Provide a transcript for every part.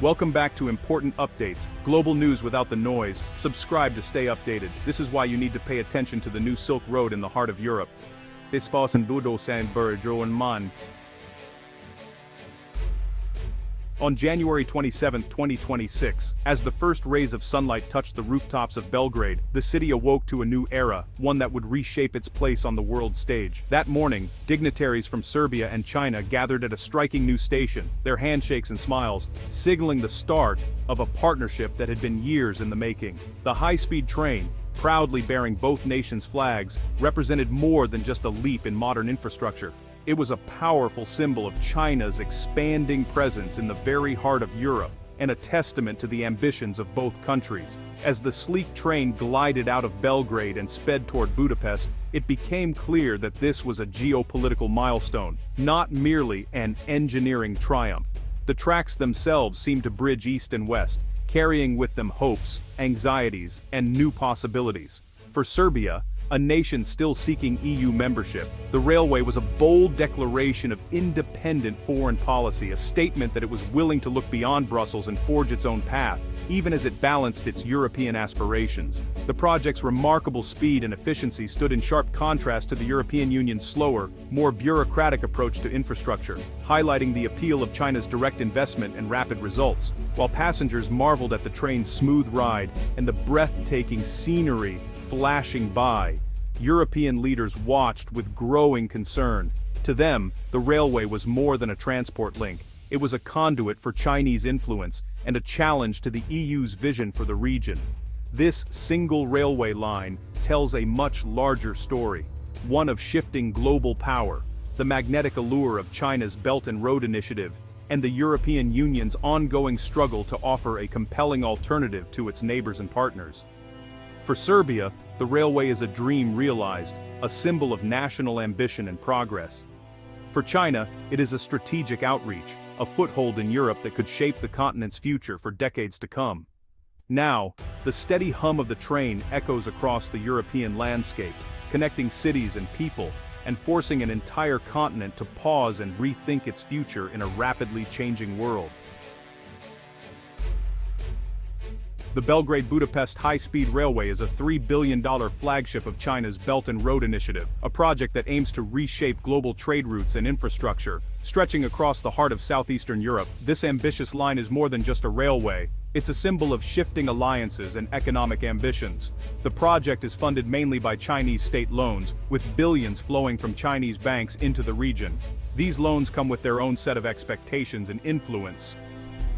Welcome back to Important Updates, global news without the noise. Subscribe to stay updated. This is why you need to pay attention to the new Silk Road in the heart of Europe. On January 27, 2026, as the first rays of sunlight touched the rooftops of Belgrade, the city awoke to a new era, one that would reshape its place on the world stage. That morning, dignitaries from Serbia and China gathered at a striking new station, their handshakes and smiles, signaling the start of a partnership that had been years in the making. The high-speed train, proudly bearing both nations' flags, represented more than just a leap in modern infrastructure. It was a powerful symbol of China's expanding presence in the very heart of Europe, and a testament to the ambitions of both countries. As the sleek train glided out of Belgrade and sped toward Budapest, it became clear that this was a geopolitical milestone, not merely an engineering triumph. The tracks themselves seemed to bridge east and west, carrying with them hopes, anxieties, and new possibilities. For Serbia, a nation still seeking EU membership, the railway was a bold declaration of independent foreign policy, a statement that it was willing to look beyond Brussels and forge its own path, even as it balanced its European aspirations. The project's remarkable speed and efficiency stood in sharp contrast to the European Union's slower, more bureaucratic approach to infrastructure, highlighting the appeal of China's direct investment and rapid results. While passengers marveled at the train's smooth ride and the breathtaking scenery flashing by, European leaders watched with growing concern. To them, the railway was more than a transport link. It was a conduit for Chinese influence and a challenge to the EU's vision for the region. This single railway line tells a much larger story, one of shifting global power, the magnetic allure of China's Belt and Road Initiative, and the European Union's ongoing struggle to offer a compelling alternative to its neighbors and partners. For Serbia, the railway is a dream realized, a symbol of national ambition and progress. For China, it is a strategic outreach, a foothold in Europe that could shape the continent's future for decades to come. Now, the steady hum of the train echoes across the European landscape, connecting cities and people, and forcing an entire continent to pause and rethink its future in a rapidly changing world. The Belgrade-Budapest high-speed railway is a $3 billion flagship of China's Belt and Road Initiative, a project that aims to reshape global trade routes and infrastructure. Stretching across the heart of southeastern Europe, this ambitious line is more than just a railway. It's a symbol of shifting alliances and economic ambitions. The project is funded mainly by Chinese state loans, with billions flowing from Chinese banks into the region. These loans come with their own set of expectations and influence,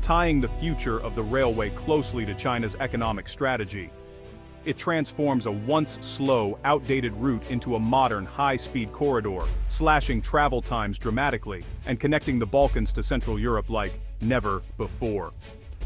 tying the future of the railway closely to China's economic strategy. It transforms a once slow, outdated route into a modern, high-speed corridor, slashing travel times dramatically and connecting the Balkans to Central Europe like never before.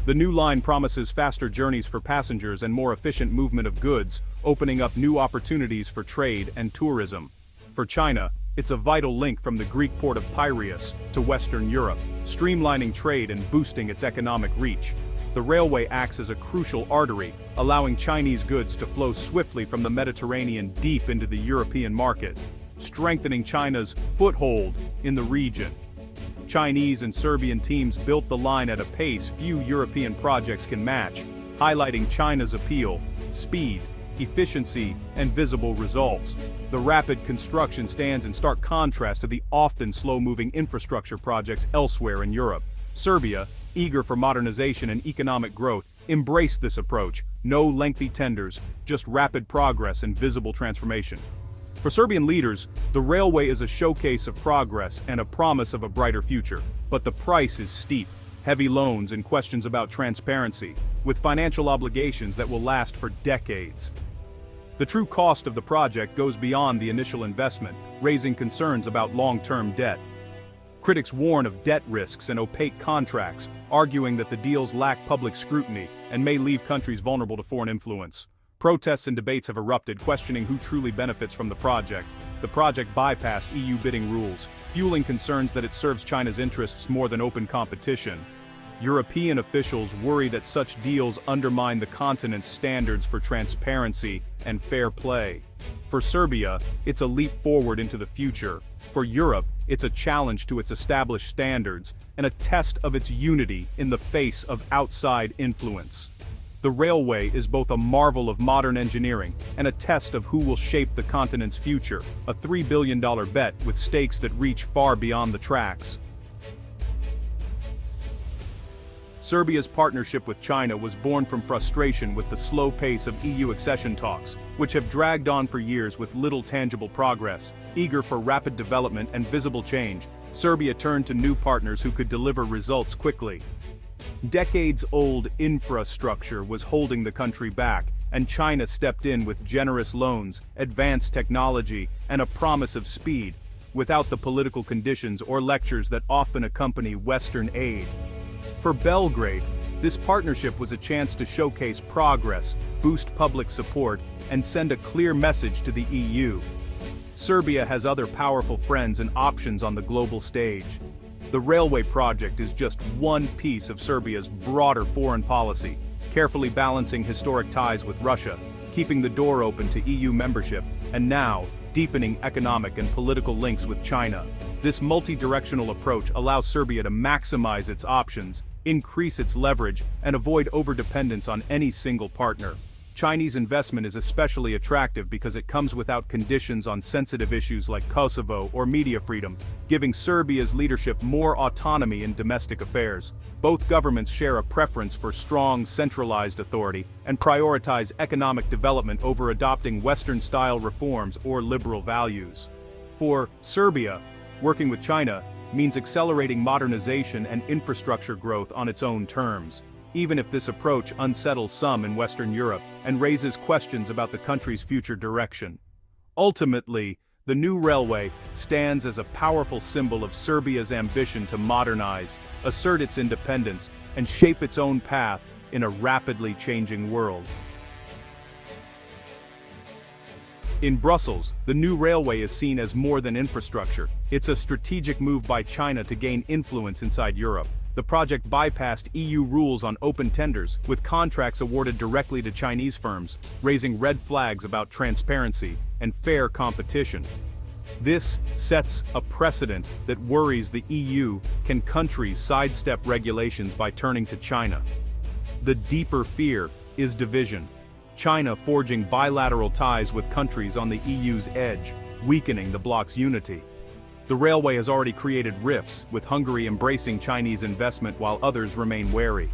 The new line promises faster journeys for passengers and more efficient movement of goods, opening up new opportunities for trade and tourism. For China, it's a vital link from the Greek port of Piraeus to Western Europe, streamlining trade and boosting its economic reach. The railway acts as a crucial artery, allowing Chinese goods to flow swiftly from the Mediterranean deep into the European market, strengthening China's foothold in the region. Chinese and Serbian teams built the line at a pace few European projects can match, highlighting China's appeal, speed, efficiency, and visible results. The rapid construction stands in stark contrast to the often slow-moving infrastructure projects elsewhere in Europe. Serbia, eager for modernization and economic growth, embraced this approach. No lengthy tenders, just rapid progress and visible transformation. For Serbian leaders, the railway is a showcase of progress and a promise of a brighter future. But the price is steep. Heavy loans and questions about transparency, with financial obligations that will last for decades. The true cost of the project goes beyond the initial investment, raising concerns about long-term debt. Critics warn of debt risks and opaque contracts, arguing that the deals lack public scrutiny and may leave countries vulnerable to foreign influence. Protests and debates have erupted, questioning who truly benefits from the project. The project bypassed EU bidding rules, fueling concerns that it serves China's interests more than open competition. European officials worry that such deals undermine the continent's standards for transparency and fair play. For Serbia, it's a leap forward into the future. For Europe, it's a challenge to its established standards and a test of its unity in the face of outside influence. The railway is both a marvel of modern engineering and a test of who will shape the continent's future, a $3 billion bet with stakes that reach far beyond the tracks. Serbia's partnership with China was born from frustration with the slow pace of EU accession talks, which have dragged on for years with little tangible progress. Eager for rapid development and visible change, Serbia turned to new partners who could deliver results quickly. Decades-old infrastructure was holding the country back, and China stepped in with generous loans, advanced technology, and a promise of speed, without the political conditions or lectures that often accompany Western aid. For Belgrade, this partnership was a chance to showcase progress, boost public support, and send a clear message to the EU. Serbia has other powerful friends and options on the global stage. The railway project is just one piece of Serbia's broader foreign policy, carefully balancing historic ties with Russia, keeping the door open to EU membership, and now, deepening economic and political links with China. This multi-directional approach allows Serbia to maximize its options, increase its leverage, and avoid overdependence on any single partner. Chinese investment is especially attractive because it comes without conditions on sensitive issues like Kosovo or media freedom, giving Serbia's leadership more autonomy in domestic affairs. Both governments share a preference for strong, centralized authority and prioritize economic development over adopting Western-style reforms or liberal values. For Serbia, working with China means accelerating modernization and infrastructure growth on its own terms, even if this approach unsettles some in Western Europe and raises questions about the country's future direction. Ultimately, the new railway stands as a powerful symbol of Serbia's ambition to modernize, assert its independence, and shape its own path in a rapidly changing world. In Brussels, the new railway is seen as more than infrastructure. It's a strategic move by China to gain influence inside Europe. The project bypassed EU rules on open tenders, with contracts awarded directly to Chinese firms, raising red flags about transparency and fair competition. This sets a precedent that worries the EU. Can countries sidestep regulations by turning to China? The deeper fear is division. China forging bilateral ties with countries on the EU's edge, weakening the bloc's unity. The railway has already created rifts, with Hungary embracing Chinese investment while others remain wary.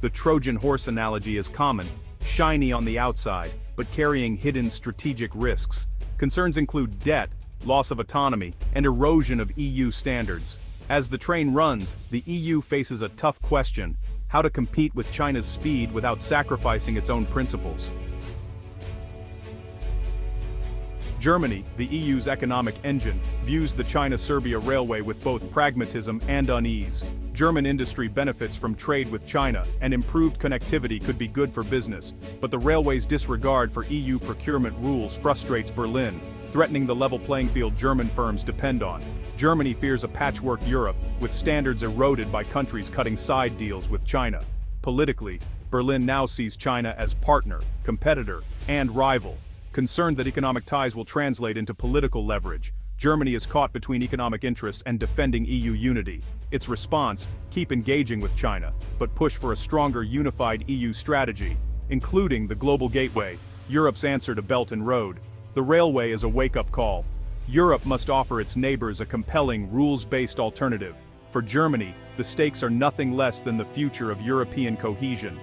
The Trojan horse analogy is common, shiny on the outside, but carrying hidden strategic risks. Concerns include debt, loss of autonomy, and erosion of EU standards. As the train runs, the EU faces a tough question: how to compete with China's speed without sacrificing its own principles. Germany, the EU's economic engine, views the China-Serbia railway with both pragmatism and unease. German industry benefits from trade with China, and improved connectivity could be good for business, but the railway's disregard for EU procurement rules frustrates Berlin, threatening the level playing field German firms depend on. Germany fears a patchwork Europe, with standards eroded by countries cutting side deals with China. Politically, Berlin now sees China as partner, competitor, and rival. Concerned that economic ties will translate into political leverage, Germany is caught between economic interests and defending EU unity. Its response: keep engaging with China, but push for a stronger unified EU strategy, including the global gateway, Europe's answer to Belt and Road. The railway is a wake-up call. Europe must offer its neighbors a compelling, rules-based alternative. For Germany, the stakes are nothing less than the future of European cohesion.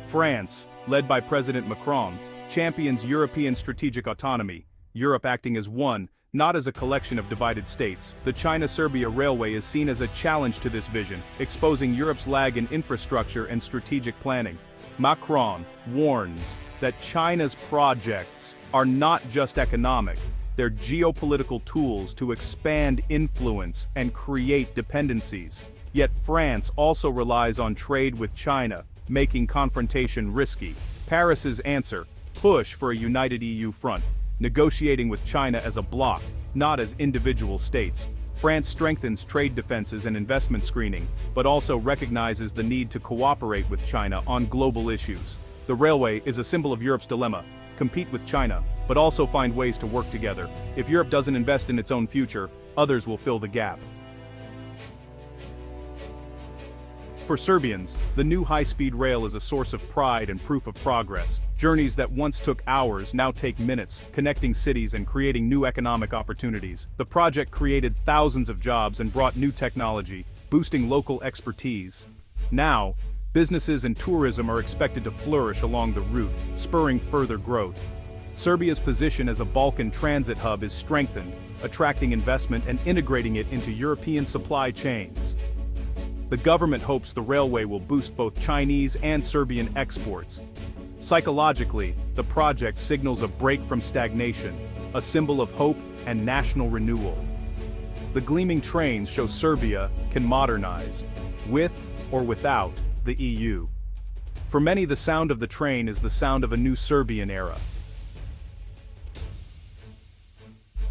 France, led by President Macron, champions European strategic autonomy, Europe acting as one, not as a collection of divided states. The China-Serbia railway is seen as a challenge to this vision, exposing Europe's lag in infrastructure and strategic planning. Macron warns that China's projects are not just economic, they're geopolitical tools to expand influence and create dependencies. Yet France also relies on trade with China, making confrontation risky. Paris's answer: push for a united EU front, negotiating with China as a bloc, not as individual states. France strengthens trade defenses and investment screening, but also recognizes the need to cooperate with China on global issues. The railway is a symbol of Europe's dilemma: compete with China, but also find ways to work together. If Europe doesn't invest in its own future, others will fill the gap. For Serbians, the new high-speed rail is a source of pride and proof of progress. Journeys that once took hours now take minutes, connecting cities and creating new economic opportunities. The project created thousands of jobs and brought new technology, boosting local expertise. Now, businesses and tourism are expected to flourish along the route, spurring further growth. Serbia's position as a Balkan transit hub is strengthened, attracting investment and integrating it into European supply chains. The government hopes the railway will boost both Chinese and Serbian exports. Psychologically, the project signals a break from stagnation, a symbol of hope and national renewal. The gleaming trains show Serbia can modernize, with or without the EU. For many, the sound of the train is the sound of a new Serbian era.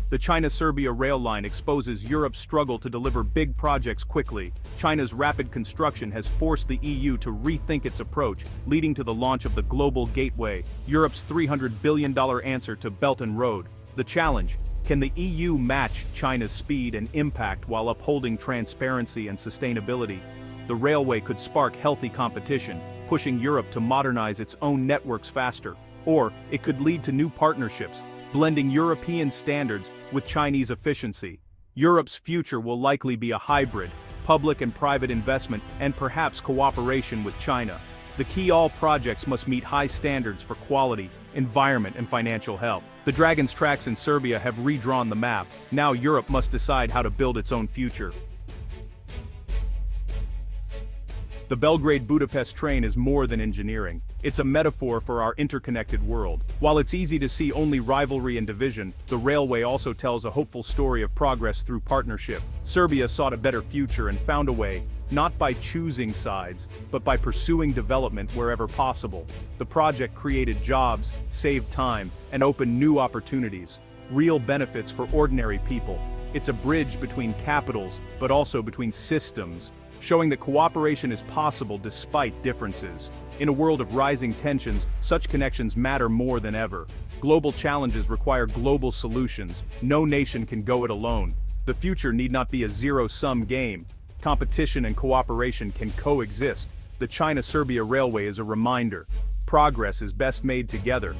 The China-Serbia rail line exposes Europe's struggle to deliver big projects quickly. China's rapid construction has forced the EU to rethink its approach, leading to the launch of the Global Gateway, Europe's $300 billion answer to Belt and Road. The challenge: can the EU match China's speed and impact while upholding transparency and sustainability? The railway could spark healthy competition, pushing Europe to modernize its own networks faster. Or it could lead to new partnerships, blending European standards with Chinese efficiency. Europe's future will likely be a hybrid, public and private investment, and perhaps cooperation with China. The key: all projects must meet high standards for quality, environment, and financial health. The Dragon's tracks in Serbia have redrawn the map. Now Europe must decide how to build its own future. The Belgrade-Budapest train is more than engineering. It's a metaphor for our interconnected world. While it's easy to see only rivalry and division, the railway also tells a hopeful story of progress through partnership. Serbia sought a better future and found a way, not by choosing sides, but by pursuing development wherever possible. The project created jobs, saved time, and opened new opportunities, real benefits for ordinary people. It's a bridge between capitals, but also between systems, showing that cooperation is possible despite differences. In a world of rising tensions, such connections matter more than ever. Global challenges require global solutions. No nation can go it alone. The future need not be a zero-sum game. Competition and cooperation can coexist. The China-Serbia Railway is a reminder: progress is best made together.